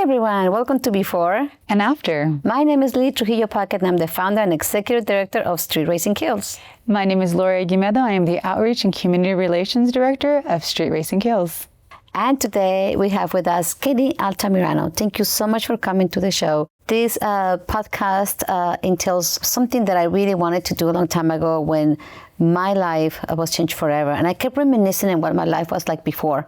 everyone, welcome to Before and After. My name is Lee Trujillo Paquet and I'm the founder and executive director of Street Racing Kills. My name is Laura Guimedo. I am the Outreach and Community Relations Director of Street Racing Kills. And today we have with us Kenny Altamirano. Thank you so much for coming to the show. This podcast entails something that I really wanted to do a long time ago when my life was changed forever. And I kept reminiscing on what my life was like before.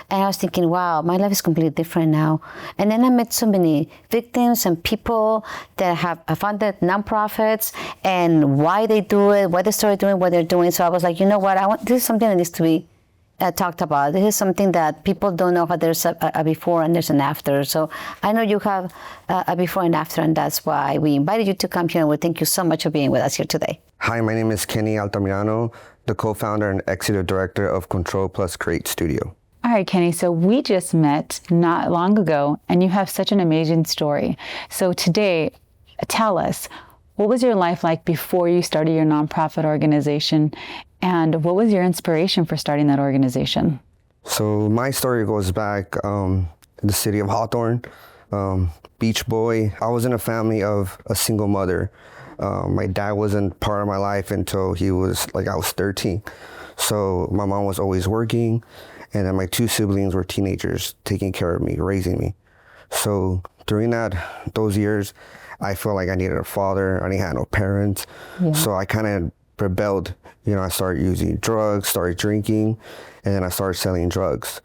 And I was thinking, wow, my life is completely different now. And then I met so many victims and people that have funded nonprofits and why they do it, why they started doing what they're doing. So I was like, you know what, this is something that needs to be talked about. This is something that people don't know how there's a before and there's an after. So I know you have a before and after, and that's why we invited you to come here. And we thank you so much for being with us here today. Hi, my name is Kenny Altamirano, the co-founder and executive director of Control Plus Create Studio. All right, Kenny, so we just met not long ago, and you have such an amazing story. So today, tell us, what was your life like before you started your nonprofit organization? And what was your inspiration for starting that organization? So my story goes back in the city of Hawthorne, beach boy. I was in a family of a single mother. My dad wasn't part of my life until I was 13. So my mom was always working, and then my two siblings were teenagers taking care of me, raising me. So during those years, I felt like I needed a father. I didn't have no parents. Yeah. So I kind of rebelled. I started using drugs, started drinking, and then I started selling drugs.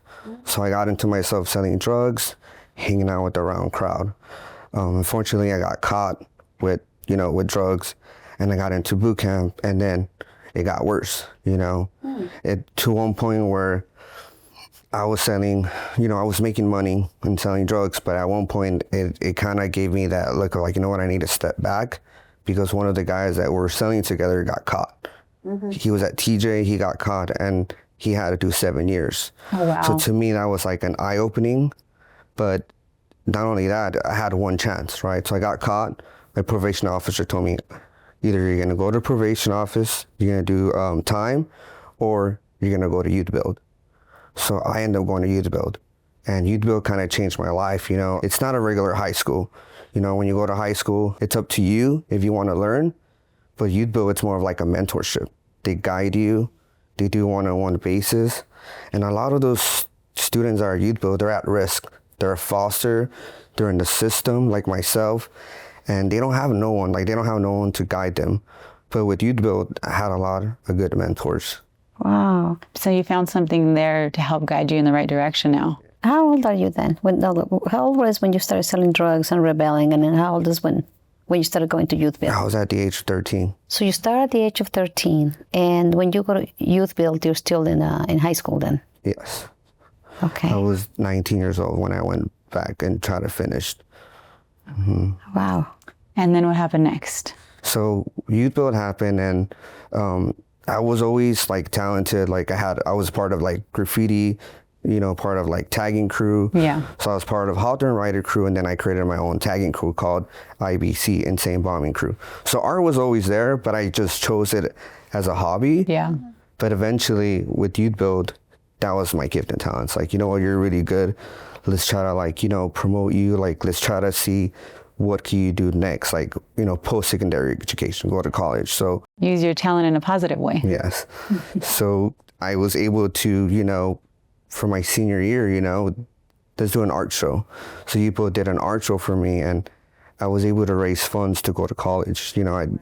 So I got into myself selling drugs, hanging out with the wrong crowd. Unfortunately, I got caught with drugs, and I got into boot camp, and then it got worse, to one point where I was selling, I was making money and selling drugs, but at one point it kind of gave me that look of like, I need to step back, because one of the guys that were selling together got caught. Mm-hmm. He was at TJ, he got caught, and he had to do 7 years. Oh, wow. So to me, that was like an eye-opening, but not only that, I had one chance, right? So I got caught. My probation officer told me, either you're gonna go to probation office, you're gonna do time, or you're gonna go to youth build. So I ended up going to youth build, and youth build kind of changed my life. It's not a regular high school. When you go to high school, it's up to you if you want to learn, but youth build, it's more of like a mentorship. They guide you, they do one-on-one basis, and a lot of those students that are youth build, they're at risk. They're a foster, they're in the system like myself, and they don't have no one to guide them. But with youth build, I had a lot of good mentors. Wow. So you found something there to help guide you in the right direction now. How old are you then? How old was when you started selling drugs and rebelling? And then how old is when you started going to youth build? I was at the age of 13. So you started at the age of 13. And when you go to youth build, you're still in high school then? Yes. Okay. I was 19 years old when I went back and tried to finish. Mm-hmm. Wow. And then what happened next? So youth build happened, and I was always like talented. Like I was part of like graffiti, part of like tagging crew. Yeah. So I was part of Hawthorne Rider crew, and then I created my own tagging crew called IBC, Insane Bombing Crew. So art was always there, but I just chose it as a hobby. Yeah. But eventually with youth build, that was my gift and talents. Like, you're really good. Let's try to promote you. Like, let's try to see what can you do next, like, post-secondary education, go to college. So use your talent in a positive way. Yes. So I was able to, for my senior year, let's do an art show. So you both did an art show for me, and I was able to raise funds to go to college.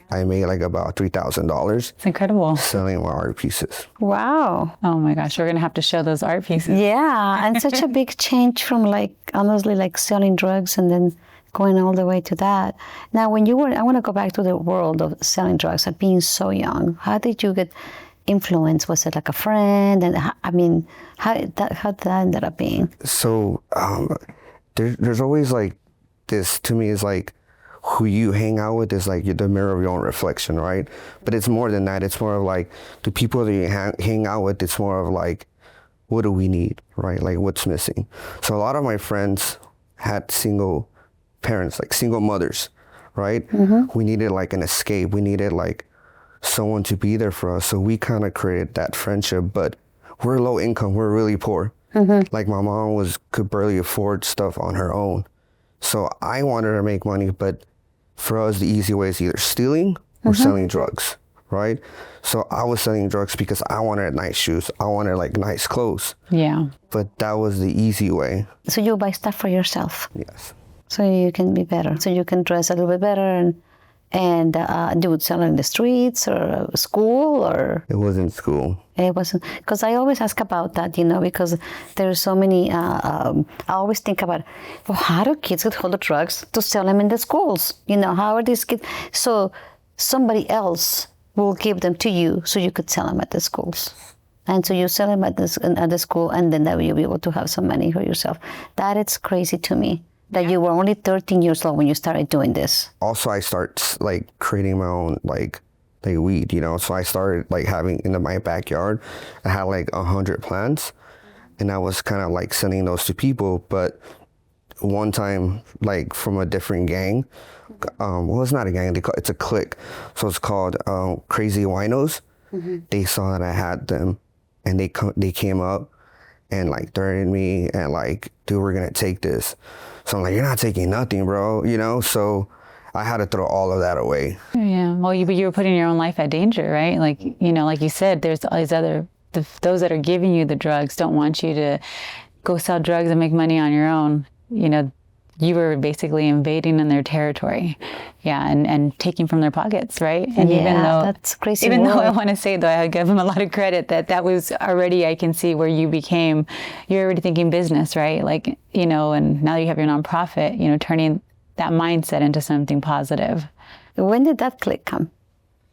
I made like about $3,000. It's incredible. Selling my art pieces. Wow. Oh my gosh, we're going to have to show those art pieces. Yeah, and such a big change from honestly selling drugs and then going all the way to that. Now, I want to go back to the world of selling drugs and being so young. How did you get influenced? Was it like a friend? And how did that end up being? So there's always like this, to me, is like who you hang out with is like the mirror of your own reflection, right? But it's more than that. It's more of like the people that you hang out with, it's more of like, what do we need, right? Like, what's missing? So a lot of my friends had single parents, like single mothers, right? Mm-hmm. We needed like an escape. We needed like someone to be there for us. So we kind of created that friendship, but we're low income. We're really poor. Mm-hmm. Like my mom could barely afford stuff on her own. So I wanted to make money, but for us, the easy way is either stealing or selling drugs, right? So I was selling drugs because I wanted nice shoes. I wanted like nice clothes. Yeah. But that was the easy way. So you buy stuff for yourself. Yes. So you can be better. So you can dress a little bit better and you would sell in the streets or school or... It wasn't school. It wasn't, because I always ask about that, because there's so many, I always think about, well, how do kids get hold of drugs to sell them in the schools? How are these kids? So somebody else will give them to you so you could sell them at the schools. And so you sell them at the school, and then that way you'll be able to have some money for yourself. That is crazy to me, that you were only 13 years old when you started doing this. Also, I start like creating my own like weed, So I started like having in my backyard, I had like 100 plants, and I was kind of like sending those to people. But one time, like from a different gang, well, it's not a gang, it's a clique. So it's called Crazy Winos. They saw that I had them, and they came up and like threatened me and like, dude, we're gonna take this. So I'm like, you're not taking nothing, bro, So I had to throw all of that away. Yeah. Well, you were putting your own life at danger, right? Like, like you said, there's all these those that are giving you the drugs don't want you to go sell drugs and make money on your own. You were basically invading in their territory. Yeah. And taking from their pockets, right? And yeah, that's crazy. Even though I want to say, though, I give them a lot of credit that was already, I can see where you're already thinking business, right? Like, and now you have your nonprofit, turning that mindset into something positive. When did that click come?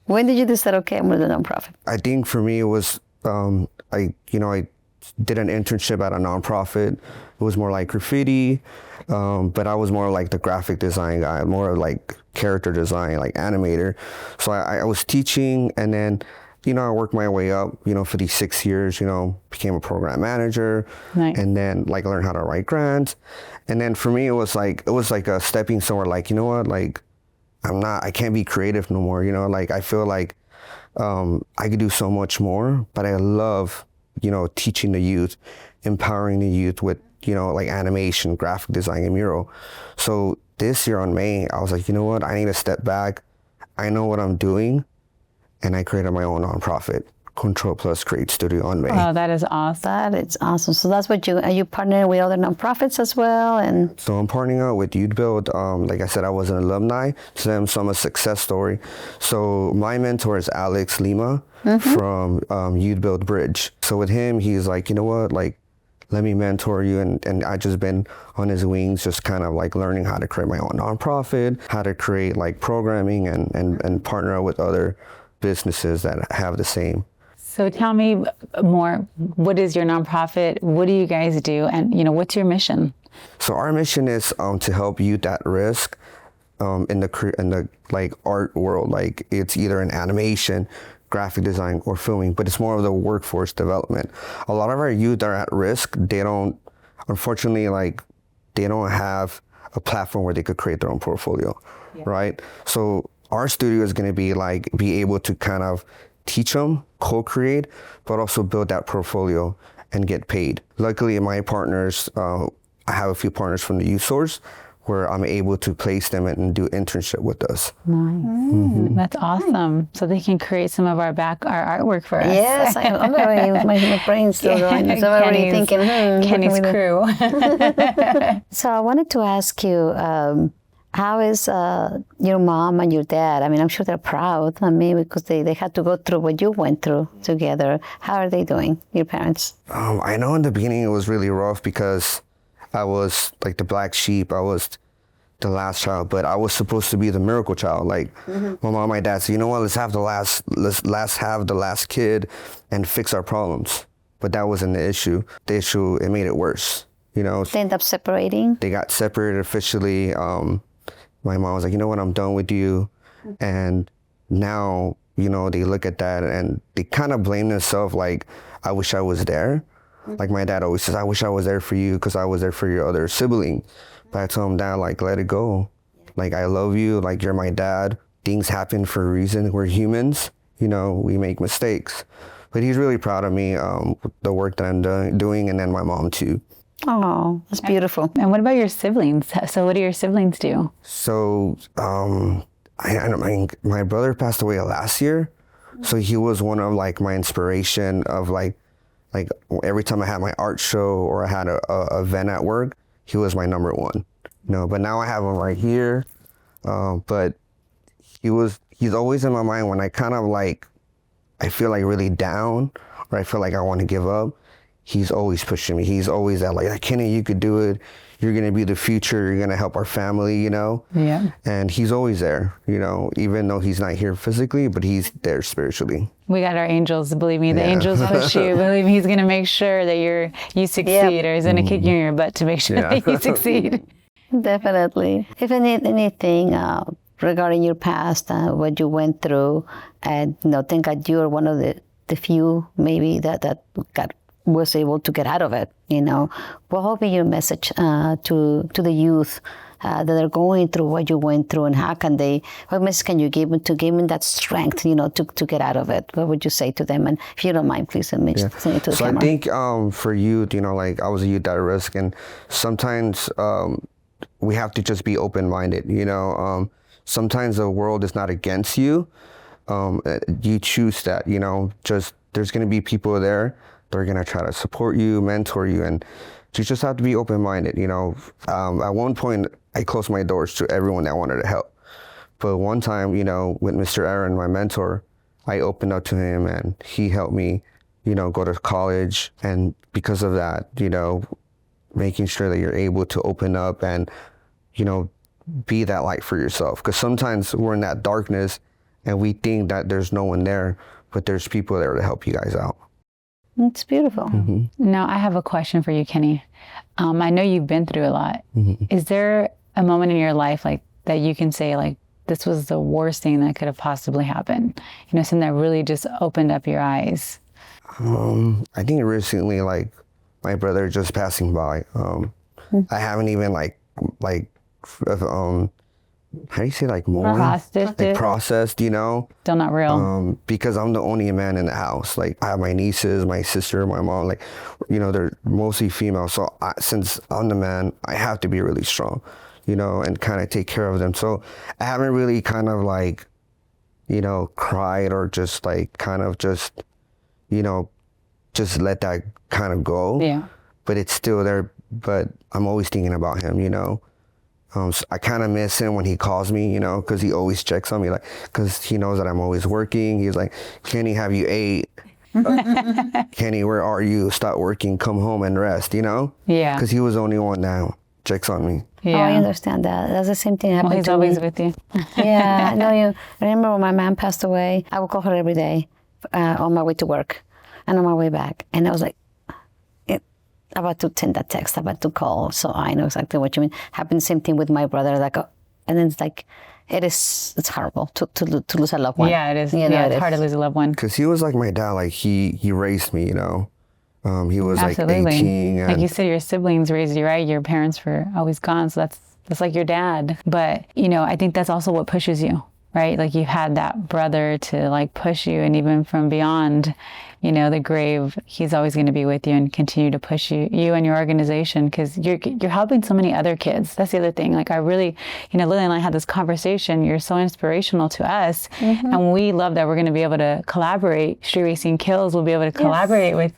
When did you decide, okay, I'm with a nonprofit? I think for me it was, I did an internship at a nonprofit. It was more like graffiti, but I was more like the graphic design guy, more like character design, like animator. So I was teaching, and then, I worked my way up, for these 6 years, became a program manager, Nice. And then like learned how to write grants. And then for me, it was like a stepping stone where like, you know what, like I can't be creative no more. Like I feel like I could do so much more, but I love, teaching the youth, empowering the youth with, like animation, graphic design, and mural. So this year on May, I was like, you know what, I need to step back. I know what I'm doing. And I created my own nonprofit, Control Plus Create Studio on May. Oh, that is awesome. That is awesome. So that's what are you partnering with other nonprofits as well? And so I'm partnering up with Youth Build. Like I said, I was an alumni, so I'm a success story. So my mentor is Alex Lima from Youth Build Bridge. So with him, he's like, you know what, like, let me mentor you. And I just been on his wings, just kind of like learning how to create my own nonprofit, how to create like programming and partner up with other businesses that have the same. So tell me more, what is your nonprofit? What do you guys do? And, what's your mission? So our mission is to help youth at risk in the like art world. Like it's either in animation, graphic design, or filming, but it's more of the workforce development. A lot of our youth are at risk. Unfortunately, they don't have a platform where they could create their own portfolio, right? So our studio is going to be able to kind of teach them, co-create, but also build that portfolio and get paid. Luckily, my partners, I have a few partners from the youth source where I'm able to place them and do internship with us. Nice. That's awesome. So they can create some of our artwork for us. Yes, I'm already, my brain's still going. So I'm already thinking, Kenny's crew. So I wanted to ask you, how is your mom and your dad? I mean, I'm sure they're proud of me because they had to go through what you went through together. How are they doing, your parents? I know in the beginning it was really rough because I was like the black sheep. I was the last child, but I was supposed to be the miracle child. Like my mom and my dad said, you know what, let's have the last kid and fix our problems. But that wasn't the issue. The issue, it made it worse. They end up separating? They got separated officially. My mom was like, you know what, I'm done with you. And now, they look at that and they kind of blame themselves like, I wish I was there. Like my dad always says, I wish I was there for you because I was there for your other sibling. But I told him, Dad, like, let it go. Like, I love you. Like, you're my dad. Things happen for a reason. We're humans. We make mistakes. But he's really proud of me, the work that I'm doing, and then my mom too. Oh, that's beautiful. And what about your siblings? So what do your siblings do? So, my brother passed away last year. So he was one of like my inspiration of like every time I had my art show or I had a event at work, he was my number one. But now I have him right here. But he's always in my mind when I kind of like, I feel like really down or I feel like I want to give up. He's always pushing me. He's always that like, Kenny, you could do it. You're going to be the future. You're going to help our family, Yeah. And he's always there, even though he's not here physically, but he's there spiritually. We got our angels, believe me. The angels push you. Believe me, he's going to make sure that you succeed, or he's going to kick you in your butt to make sure that you succeed. Definitely. If anything regarding your past, what you went through, and thank God you're one of the few maybe that was able to get out of it. What will be your message to the youth that are going through what you went through, and what message can you give them to give them that strength, to get out of it? What would you say to them? And if you don't mind, please send it to the camera. I think for youth, like I was a youth at risk, and sometimes we have to just be open-minded. Sometimes the world is not against you. You choose that. Just there's going to be people there. They're going to try to support you, mentor you, and you just have to be open-minded. At one point, I closed my doors to everyone that wanted to help. But one time, with Mr. Aaron, my mentor, I opened up to him and he helped me, go to college. And because of that, making sure that you're able to open up and, be that light for yourself. Because sometimes we're in that darkness and we think that there's no one there, but there's people there to help you guys out. It's beautiful. Mm-hmm. Now, I have a question for you, Kenny. I know you've been through a lot. Mm-hmm. Is there a moment in your life like that you can say like, this was the worst thing that could have possibly happened? Something that really just opened up your eyes. I think recently, like my brother just passing by. I haven't even how do you say processed, Still not real. because I'm the only man in the house. Like I have my nieces, my sister, my mom, they're mostly female. So since I'm the man, I have to be really strong, and kind of take care of them. So I haven't really kind of cried or just just let that kind of go. Yeah. But it's still there. But I'm always thinking about him, So I kind of miss him when he calls me, because he always checks on me, because he knows that I'm always working. He's like, Kenny, have you ate? Kenny, where are you? Stop working, come home and rest, Yeah. Because he was the only one that checks on me. Yeah. Oh, I understand that. That's the same thing happened to me. He's always with you. Yeah, I know you. I remember when my mom passed away, I would call her every day on my way to work and on my way back. And I was like, about to send that text, about to call. So I know exactly what you mean. Happened the same thing with my brother. And then it's horrible to lose a loved one. Yeah, it is. It's hard to lose a loved one. Because he was like my dad. Like he raised me, He was Absolutely. like 18. And like you said, your siblings raised you, right? Your parents were always gone. So that's like your dad. But, I think that's also what pushes you, right? Like you had that brother to push you, and even from beyond, the grave, he's always going to be with you and continue to push you and your organization, because you're helping so many other kids. That's the other thing. I really, Lily and I had this conversation. You're so inspirational to us, and we love that we're going to be able to collaborate. Street Racing Kills will be able to collaborate with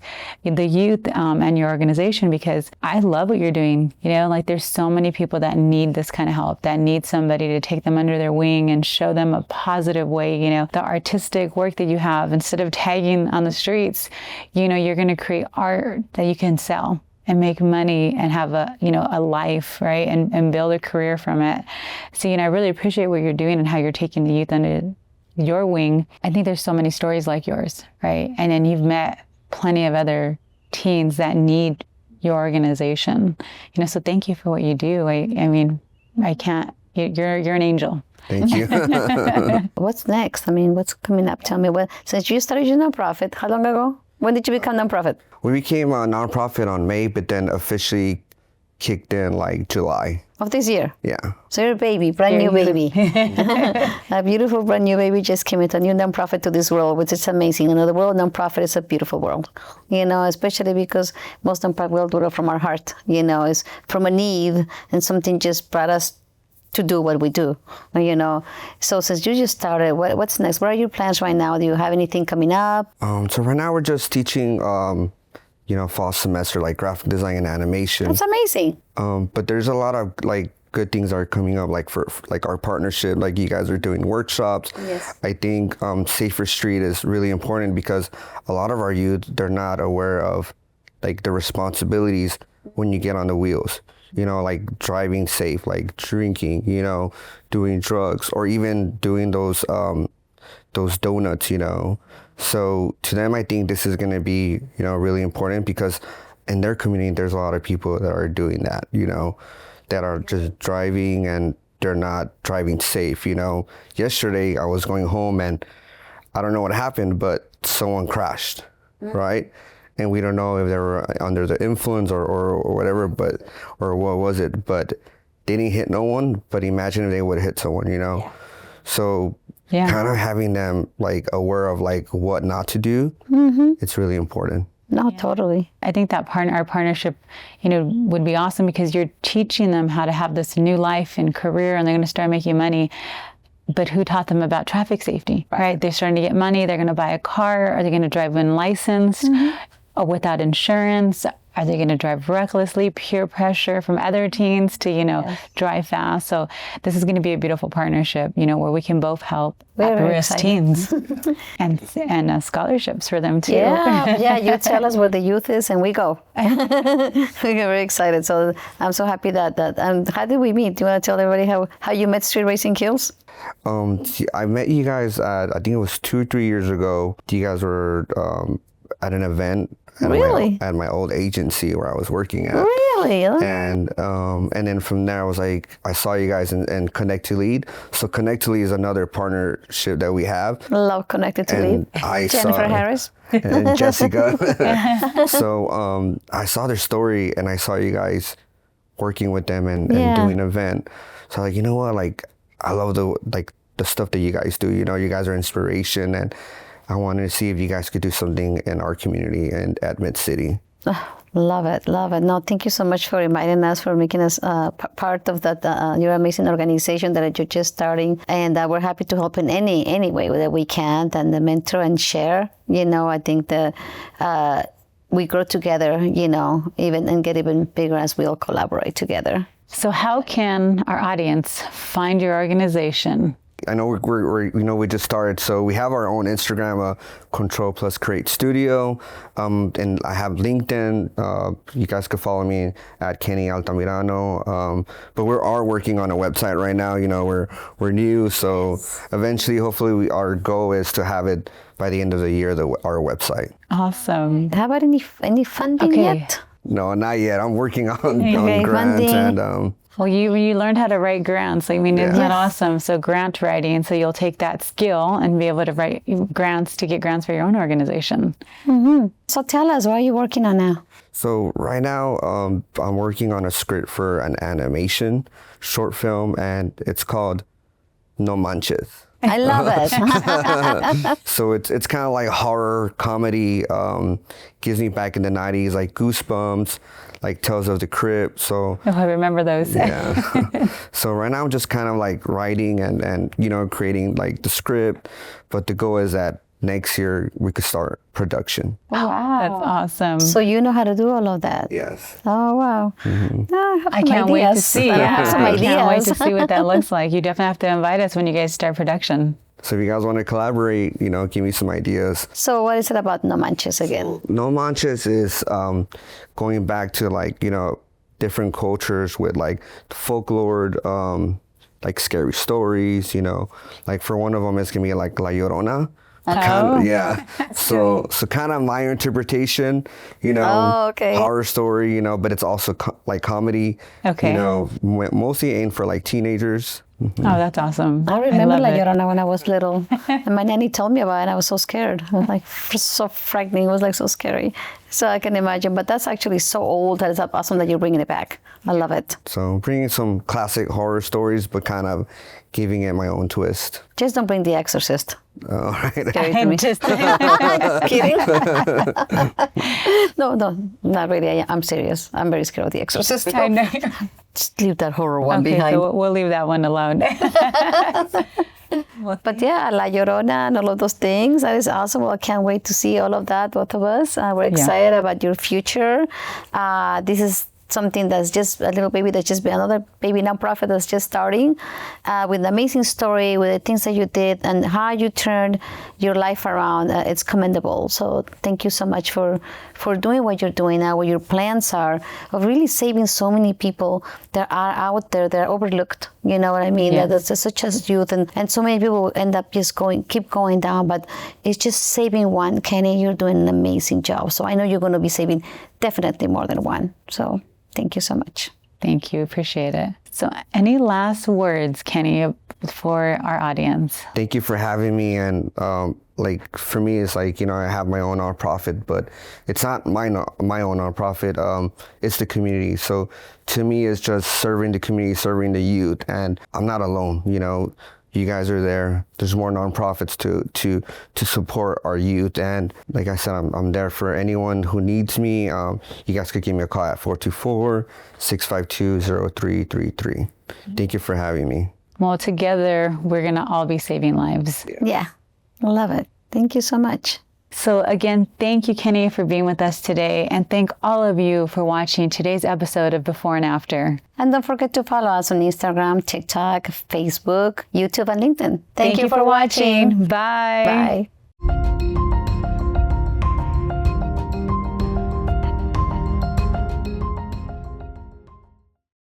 the youth and your organization, because I love what you're doing. There's so many people that need this kind of help, that need somebody to take them under their wing and show them a positive way. The artistic work that you have, instead of tagging on the streets, you're going to create art that you can sell and make money and have a life, right? And build a career from it. So, I really appreciate what you're doing and how you're taking the youth under your wing. I think there's so many stories like yours, right? And then you've met plenty of other teens that need your organization, so thank you for what you do. I can't, you're an angel. Thank you. What's next? What's coming up? Tell me, since you started your nonprofit, how long ago? When did you become nonprofit? We became a nonprofit on May, but then officially kicked in like July. Of this year. Yeah. So you're a baby, brand new baby. A beautiful brand new baby just came into a new nonprofit to this world, which is amazing. You know, the world nonprofit is a beautiful world. You know, especially because most nonprofit will do it from our heart. You know, it's from a need, and something just brought us to do what we do. You know, so since you just started, what's next? What are your plans right now? Do you have anything coming up? So right now we're just teaching, fall semester, like graphic design and animation. That's amazing. But there's a lot of like good things are coming up, like for like our partnership, like you guys are doing workshops. Yes. I think Safer Street is really important because a lot of our youth, they're not aware of like the responsibilities when you get on the wheels. You know, like driving safe, like drinking, you know, doing drugs, or even doing those donuts, you know. So to them, I think this is going to be, you know, really important because in their community, there's a lot of people that are doing that, you know, that are just driving and they're not driving safe, you know. Yesterday, I was going home and I don't know what happened, but someone crashed, right? And we don't know if they were under the influence or whatever, or what was it, but they didn't hit no one, but imagine if they would hit someone, you know? Yeah. So kind of having them like aware of like what not to do, it's really important. No, totally. I think that our partnership, you know, would be awesome because you're teaching them how to have this new life and career, and they're going to start making money. But who taught them about traffic safety, right? They're starting to get money. They're going to buy a car. Are they going to drive unlicensed or without insurance? Are they going to drive recklessly, peer pressure from other teens to, you know, drive fast? So this is going to be a beautiful partnership, you know, where we can both help at-risk teens and scholarships for them too. Yeah, you tell us where the youth is and we go. We're very excited. So I'm so happy that how did we meet? Do you want to tell everybody how you met Street Racing Kills? I met you guys at, I think it was 2 or 3 years ago. You guys were at an event at my old agency where I was working at. Really? And then from there, I saw you guys in Connect to Lead. So Connect to Lead is another partnership that we have. Love Connected to Lead. Jennifer Harris. And Jessica. So I saw their story and I saw you guys working with them and doing an event. So like, you know what, like I love the stuff that you guys do. You know, you guys are inspiration, and I wanted to see if you guys could do something in our community and at Mid-City. Oh, love it. No, thank you so much for inviting us, for making us part of that your amazing organization that you're just starting. And we're happy to help in any way that we can, and the mentor and share. You know, I think that we grow together, you know, and get even bigger as we all collaborate together. So how can our audience find your organization? I know we just started, so we have our own Instagram, Control Plus Create Studio, and I have LinkedIn. You guys could follow me at Kenny Altamirano. But we are working on a website right now. You know, we're new, so eventually, hopefully, our goal is to have it by the end of the year. Our website. Awesome. How about any funding yet? No, not yet. I'm working on grants and. Well, you learned how to write grants. I mean, isn't that awesome? So grant writing, so you'll take that skill and be able to write grants to get grants for your own organization. So tell us, what are you working on now? So right now, I'm working on a script for an animation short film, and it's called No Manches. I love it. So it's kind of like horror comedy, gives me back in the 90s, like Goosebumps, like Tales of the Crypt. So I remember those. Yeah. So right now I'm just kind of like writing and you know, creating like the script, but the goal is that next year we could start production. Wow. That's awesome. So you know how to do all of that? Yes. Oh, wow. I can't wait to see. I can't wait to see what that looks like. You definitely have to invite us when you guys start production. So if you guys want to collaborate, you know, give me some ideas. So what is it about No Manches again? No Manches is going back to like, you know, different cultures with like folklore, like scary stories, you know. Like for one of them, it's going to be like La Llorona. So kind of my interpretation, you know, horror story, you know, but it's also like comedy, you know, mostly aimed for like teenagers. Oh, that's awesome. I remember love La it. Llorona when I was little. And my nanny told me about it and I was so scared. I was like, so frightening. It was like so scary. So I can imagine. But that's actually so old that it's awesome that you're bringing it back. I love it. So bringing some classic horror stories, but kind of giving it my own twist. Just don't bring The Exorcist. All right. Scary to me. Just Kidding? No, not really. I'm serious. I'm very scared of The Exorcist. I know. Just leave that horror one Okay, behind. so we'll leave that one alone. But yeah, La Llorona and all of those things, that is awesome. Well, I can't wait to see all of that, both of us. We're excited about your future. This is something that's just a little baby that's just been another baby nonprofit that's just starting with an amazing story, with the things that you did and how you turned your life around. It's commendable. So thank you so much for doing what you're doing now, what your plans are of really saving so many people that are out there, that are overlooked. You know what I mean? Yes. That's such as youth and so many people end up just keep going down, but it's just saving one. Kenny, you're doing an amazing job. So I know you're going to be saving definitely more than one. So thank you so much. Thank you. Appreciate it. So any last words, Kenny, for our audience? Thank you for having me. And like for me, it's like, you know, I have my own nonprofit, but it's not my own nonprofit. It's the community. So to me, it's just serving the community, serving the youth. And I'm not alone. You know, you guys are there. There's more nonprofits to support our youth. And like I said, I'm there for anyone who needs me. You guys could give me a call at 424-652-0333. Thank you for having me. Well, together, we're going to all be saving lives. Yeah, I love it. Thank you so much. So again, thank you, Kenny, for being with us today. And thank all of you for watching today's episode of Before and After. And don't forget to follow us on Instagram, TikTok, Facebook, YouTube, and LinkedIn. Thank you for watching. Bye. Bye.